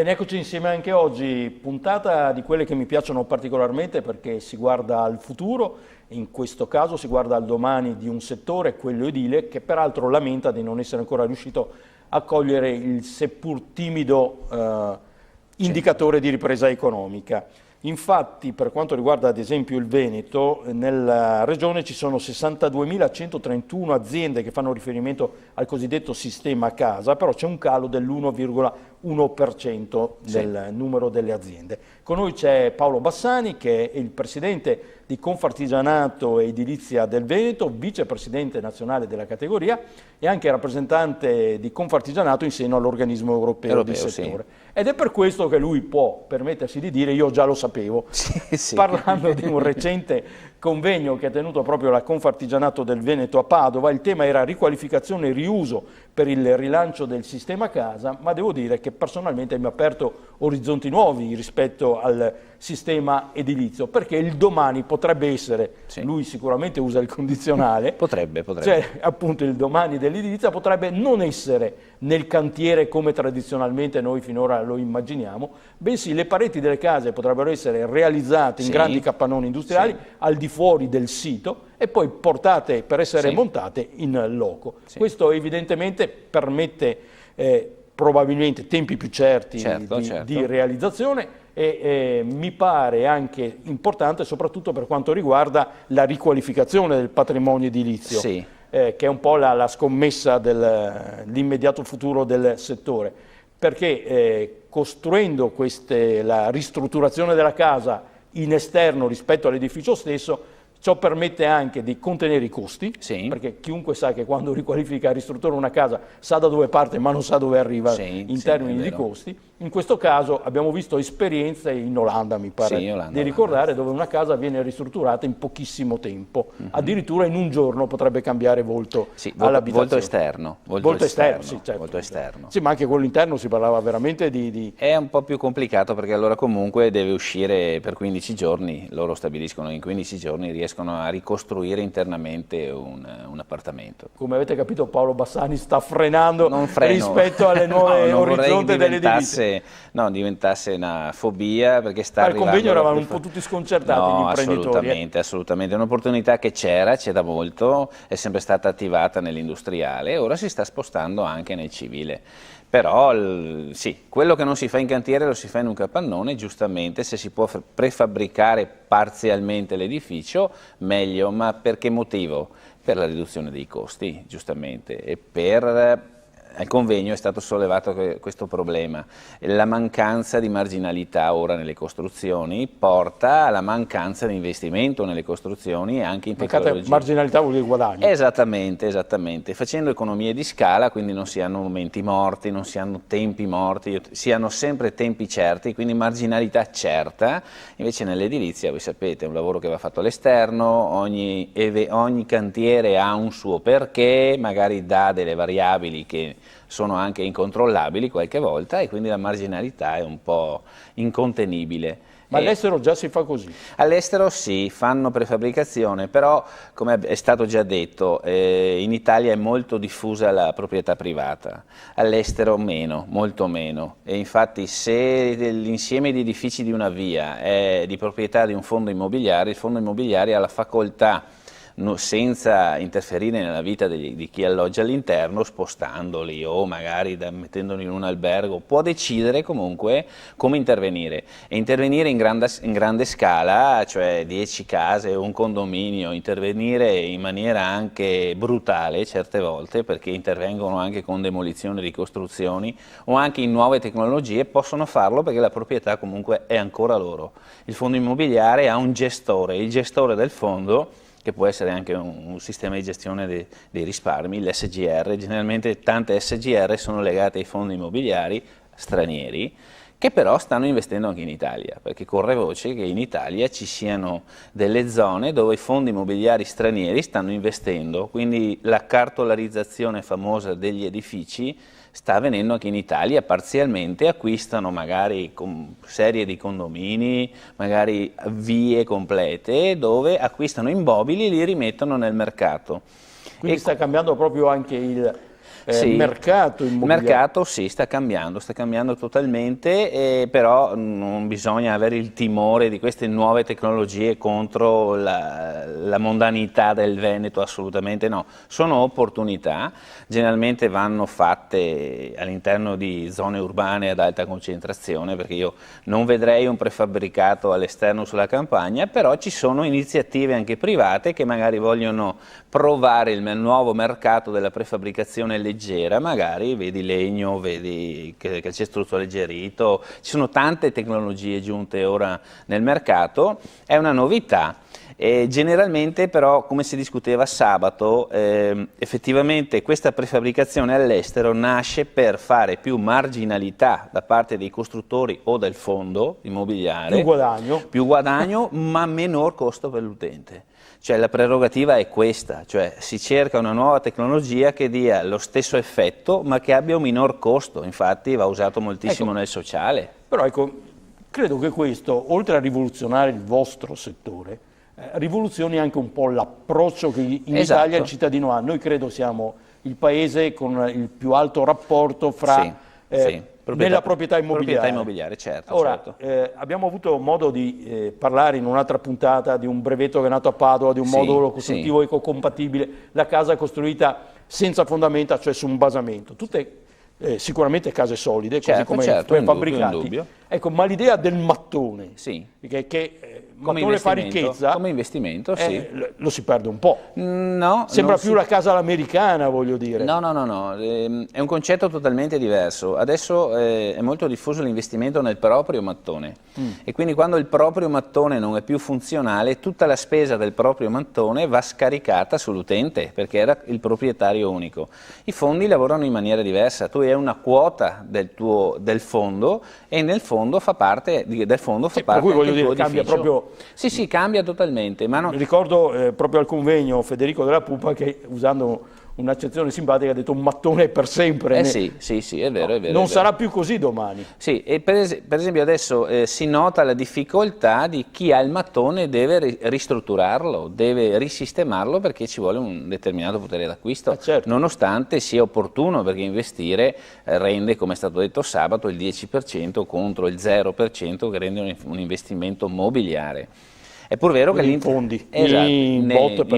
Bene, eccoci insieme anche oggi, puntata di quelle che mi piacciono particolarmente perché si guarda al futuro, in questo caso si guarda al domani di un settore, quello edile, che peraltro lamenta di non essere ancora riuscito a cogliere il seppur timido indicatore di ripresa economica. Infatti, per quanto riguarda ad esempio il Veneto, nella regione ci sono 62.131 aziende che fanno riferimento al cosiddetto sistema casa, però c'è un calo dell'1,1% del numero delle aziende. Con noi c'è Paolo Bassani, che è il presidente di Confartigianato e Edilizia del Veneto, vicepresidente nazionale della categoria e anche rappresentante di Confartigianato in seno all'organismo europeo di settore. Sì. Ed è per questo che lui può permettersi di dire io già lo sapevo, parlando di un recente convegno che ha tenuto proprio la Confartigianato del Veneto a Padova. Il tema era riqualificazione e riuso per il rilancio del sistema casa, ma devo dire che personalmente mi ha aperto orizzonti nuovi rispetto al sistema edilizio, perché il domani potrebbe essere, lui sicuramente usa il condizionale, potrebbe. Cioè appunto il domani dell'edilizia potrebbe non essere nel cantiere come tradizionalmente noi finora lo immaginiamo, bensì le pareti delle case potrebbero essere realizzate in grandi capannoni industriali al di fuori del sito e poi portate per essere montate in loco. Questo evidentemente permette probabilmente tempi più certi di realizzazione e mi pare anche importante soprattutto per quanto riguarda la riqualificazione del patrimonio edilizio, che è un po' la scommessa dell'immediato futuro del settore, perché costruendo la ristrutturazione della casa in esterno rispetto all'edificio stesso, ciò permette anche di contenere i costi, perché chiunque sa che quando riqualifica e ristruttura una casa sa da dove parte ma non sa dove arriva in termini di costi. In questo caso abbiamo visto esperienze in Olanda, mi pare di ricordare, dove una casa viene ristrutturata in pochissimo tempo, addirittura in un giorno potrebbe cambiare volto all'abitazione. Volto esterno. Volto esterno. Sì, ma anche quello interno si parlava veramente di... È un po' più complicato perché allora comunque deve uscire per 15 giorni, loro stabiliscono che in 15 giorni riescono a ricostruire internamente un appartamento. Come avete capito Paolo Bassani sta frenando rispetto alle nuove orizzonti dell'edilizia. No, diventasse una fobia perché sta arrivando... Al convegno eravamo un po' tutti sconcertati gli imprenditori. Assolutamente, è un'opportunità che c'è da molto, è sempre stata attivata nell'industriale e ora si sta spostando anche nel civile. Però quello che non si fa in cantiere lo si fa in un capannone, giustamente se si può prefabbricare parzialmente l'edificio meglio, ma per che motivo? Per la riduzione dei costi, giustamente, e al convegno è stato sollevato questo problema. La mancanza di marginalità ora nelle costruzioni porta alla mancanza di investimento nelle costruzioni e anche in tecnologia. Marginalità vuol dire guadagno. Esattamente. Facendo economie di scala, quindi non si hanno momenti morti, non si hanno tempi morti, si hanno sempre tempi certi, quindi marginalità certa. Invece nell'edilizia, voi sapete, è un lavoro che va fatto all'esterno, ogni cantiere ha un suo perché, magari dà delle variabili che sono anche incontrollabili qualche volta e quindi la marginalità è un po' incontenibile. Ma all'estero già si fa così? All'estero sì, fanno prefabbricazione, però come è stato già detto in Italia è molto diffusa la proprietà privata, all'estero meno, molto meno, e infatti se l'insieme di edifici di una via è di proprietà di un fondo immobiliare, il fondo immobiliare ha la facoltà, senza interferire nella vita di chi alloggia all'interno, spostandoli o magari mettendoli in un albergo, può decidere comunque come intervenire. E intervenire in grande scala, cioè 10 case o un condominio, intervenire in maniera anche brutale certe volte, perché intervengono anche con demolizioni, ricostruzioni o anche in nuove tecnologie, possono farlo perché la proprietà comunque è ancora loro. Il fondo immobiliare ha un gestore, il gestore del fondo, che può essere anche un sistema di gestione dei risparmi, l'SGR. Generalmente tante SGR sono legate ai fondi immobiliari stranieri, che però stanno investendo anche in Italia, perché corre voce che in Italia ci siano delle zone dove i fondi immobiliari stranieri stanno investendo, quindi la cartolarizzazione famosa degli edifici sta avvenendo anche in Italia, parzialmente acquistano magari serie di condomini, magari vie complete, dove acquistano immobili e li rimettono nel mercato. Quindi sta cambiando proprio anche mercato immobiliare. Il mercato sì, sta cambiando totalmente, però non bisogna avere il timore di queste nuove tecnologie contro la mondanità del Veneto, assolutamente no. Sono opportunità, generalmente vanno fatte all'interno di zone urbane ad alta concentrazione, perché io non vedrei un prefabbricato all'esterno sulla campagna, però ci sono iniziative anche private che magari vogliono provare il nuovo mercato della prefabbricazione leggera, magari vedi legno, vedi calcestruzzo alleggerito, ci sono tante tecnologie giunte ora nel mercato, è una novità. E generalmente però, come si discuteva sabato, effettivamente questa prefabbricazione all'estero nasce per fare più marginalità da parte dei costruttori o del fondo immobiliare, più guadagno ma minor costo per l'utente. Cioè la prerogativa è questa, cioè si cerca una nuova tecnologia che dia lo stesso effetto ma che abbia un minor costo, infatti va usato moltissimo nel sociale. Però ecco, credo che questo, oltre a rivoluzionare il vostro settore, rivoluzioni anche un po' l'approccio che in Italia il cittadino ha. Noi credo siamo il paese con il più alto rapporto fra nella proprietà immobiliare. Certo. Ora, abbiamo avuto modo di parlare in un'altra puntata di un brevetto che è nato a Padova, di un modulo costruttivo ecocompatibile, la casa costruita senza fondamenta, cioè su un basamento. Tutte sicuramente case solide, così come fabbricati. Ecco, ma l'idea del mattone, che mattone fa ricchezza, come investimento, lo si perde un po'. No, sembra più la casa all'americana, voglio dire. No, è un concetto totalmente diverso. Adesso è molto diffuso l'investimento nel proprio mattone e quindi quando il proprio mattone non è più funzionale, tutta la spesa del proprio mattone va scaricata sull'utente perché era il proprietario unico. I fondi lavorano in maniera diversa, tu hai una quota del fondo e nel fondo fa parte del fondo fa parte per cui voglio dire, cambia proprio. Sì, cambia totalmente. Ma Mi ricordo proprio al convegno Federico della Pupa che, usando un'accezione simpatica, ha detto un mattone per sempre. Sì, è vero. Non sarà più così domani. Sì, e per esempio adesso si nota la difficoltà di chi ha il mattone, deve ristrutturarlo, deve risistemarlo perché ci vuole un determinato potere d'acquisto, nonostante sia opportuno perché investire rende, come è stato detto sabato, il 10% contro il 0% che rende un investimento mobiliare. È pur vero che in fondi, in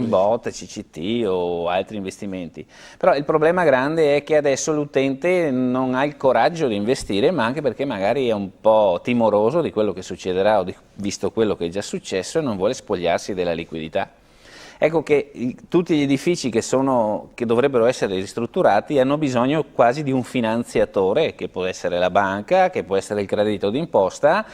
bot, CCT o altri investimenti, però il problema grande è che adesso l'utente non ha il coraggio di investire, ma anche perché magari è un po' timoroso di quello che succederà visto quello che è già successo e non vuole spogliarsi della liquidità. Ecco che tutti gli edifici che dovrebbero essere ristrutturati hanno bisogno quasi di un finanziatore, che può essere la banca, che può essere il credito d'imposta,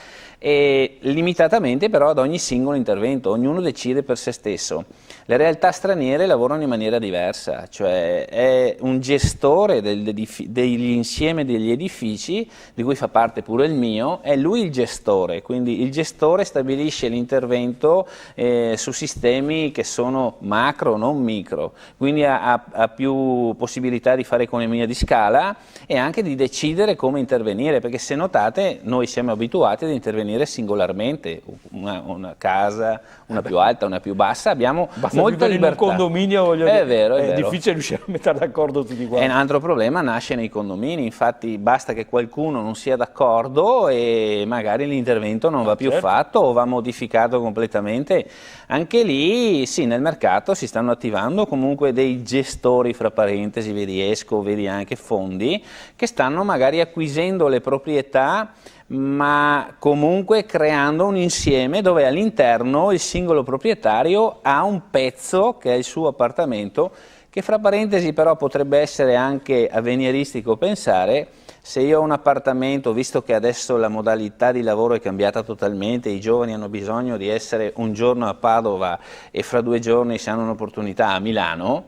e limitatamente però ad ogni singolo intervento, ognuno decide per se stesso. Le realtà straniere lavorano in maniera diversa, cioè è un gestore dell'insieme degli edifici, di cui fa parte pure il mio, è lui il gestore, quindi il gestore stabilisce l'intervento su sistemi che sono macro, non micro, quindi ha più possibilità di fare economia di scala e anche di decidere come intervenire, perché se notate noi siamo abituati ad intervenire singolarmente, una casa, una più alta, una più bassa, abbiamo molta libertà. In un condominio, voglio dire, è vero. È difficile riuscire a mettere d'accordo tutti quanti. E un altro problema nasce nei condomini, infatti basta che qualcuno non sia d'accordo e magari l'intervento non va più fatto o va modificato completamente. Anche lì, sì, nel mercato si stanno attivando comunque dei gestori, fra parentesi, vedi ESCO, vedi anche fondi, che stanno magari acquisendo le proprietà ma comunque creando un insieme dove all'interno il singolo proprietario ha un pezzo che è il suo appartamento, che fra parentesi però potrebbe essere anche avveniristico pensare, se io ho un appartamento, visto che adesso la modalità di lavoro è cambiata totalmente, i giovani hanno bisogno di essere un giorno a Padova e fra 2 giorni se hanno un'opportunità a Milano,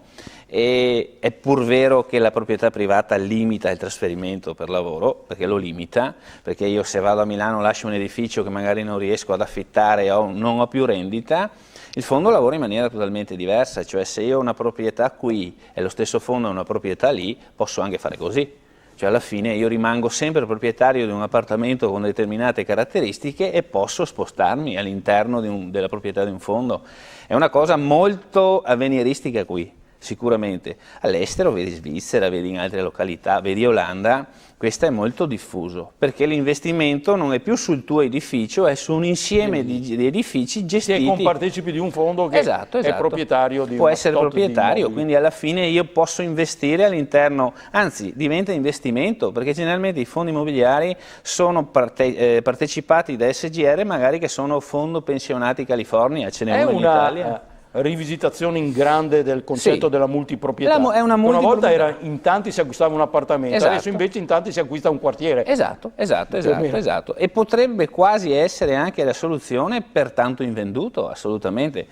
e è pur vero che la proprietà privata limita il trasferimento per lavoro, perché lo limita, perché io se vado a Milano lascio un edificio che magari non riesco ad affittare o non ho più rendita, il fondo lavora in maniera totalmente diversa, cioè se io ho una proprietà qui e lo stesso fondo ha una proprietà lì, posso anche fare così. Cioè alla fine io rimango sempre proprietario di un appartamento con determinate caratteristiche e posso spostarmi all'interno della proprietà di un fondo. È una cosa molto avveniristica qui. sicuramente. All'estero vedi Svizzera, vedi in altre località, vedi Olanda, questo è molto diffuso, perché l'investimento non è più sul tuo edificio, è su un insieme di edifici gestiti. Sì, compartecipi di un fondo che è proprietario di può essere proprietario, quindi alla fine io posso investire all'interno, anzi diventa investimento, perché generalmente i fondi immobiliari sono partecipati da SGR, magari che sono Fondo Pensionati California, ce n'è uno in Italia. Rivisitazione in grande del concetto della multiproprietà. Una volta era in tanti si acquistava un appartamento, adesso invece in tanti si acquista un quartiere. Esatto. E potrebbe quasi essere anche la soluzione per tanto invenduto, assolutamente.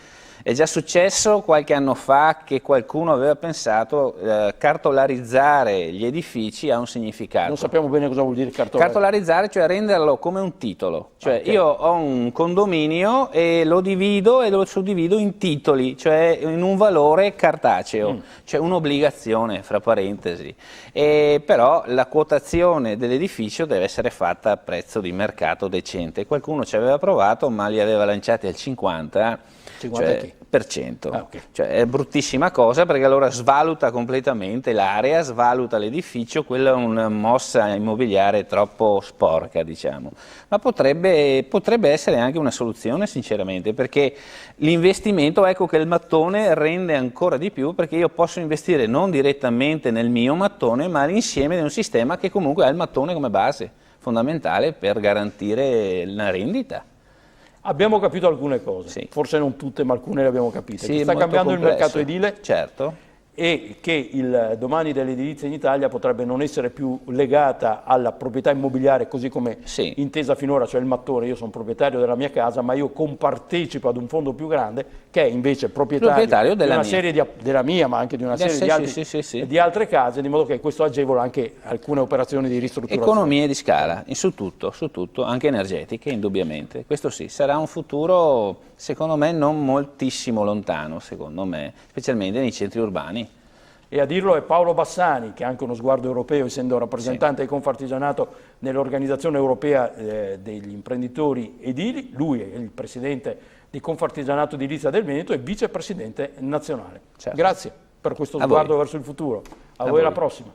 È già successo qualche anno fa che qualcuno aveva pensato cartolarizzare gli edifici ha un significato. Non sappiamo bene cosa vuol dire cartolarizzare. Cartolarizzare, cioè renderlo come un titolo. Cioè io ho un condominio e lo divido e lo suddivido in titoli, cioè in un valore cartaceo, cioè un'obbligazione, fra parentesi. Però la quotazione dell'edificio deve essere fatta a prezzo di mercato decente. Qualcuno ci aveva provato, ma li aveva lanciati al 50%. Cioè è bruttissima cosa, perché allora svaluta completamente l'area, svaluta l'edificio, quella è una mossa immobiliare troppo sporca, diciamo. Ma potrebbe essere anche una soluzione, sinceramente, perché l'investimento, ecco che il mattone rende ancora di più, perché io posso investire non direttamente nel mio mattone, ma all'insieme di un sistema che comunque ha il mattone come base fondamentale per garantire la rendita. Abbiamo capito alcune cose, forse non tutte, ma alcune le abbiamo capite. Sì, sta cambiando complesso. Il mercato edile, certo, e che il domani dell'edilizia in Italia potrebbe non essere più legata alla proprietà immobiliare così come intesa finora, cioè il mattone, io sono proprietario della mia casa, ma io compartecipo ad un fondo più grande che è invece proprietario di una serie della mia, ma anche di una serie di altre case, di modo che questo agevola anche alcune operazioni di ristrutturazione. Economie di scala, su tutto, anche energetiche, indubbiamente. Questo sì, sarà un futuro, secondo me, non moltissimo lontano, secondo me, specialmente nei centri urbani. E a dirlo è Paolo Bassani, che ha anche uno sguardo europeo, essendo rappresentante di Confartigianato nell'Organizzazione Europea degli Imprenditori Edili. Lui è il presidente di Confartigianato Edilizia del Veneto e vicepresidente nazionale. Grazie per questo sguardo verso il futuro. A voi alla prossima.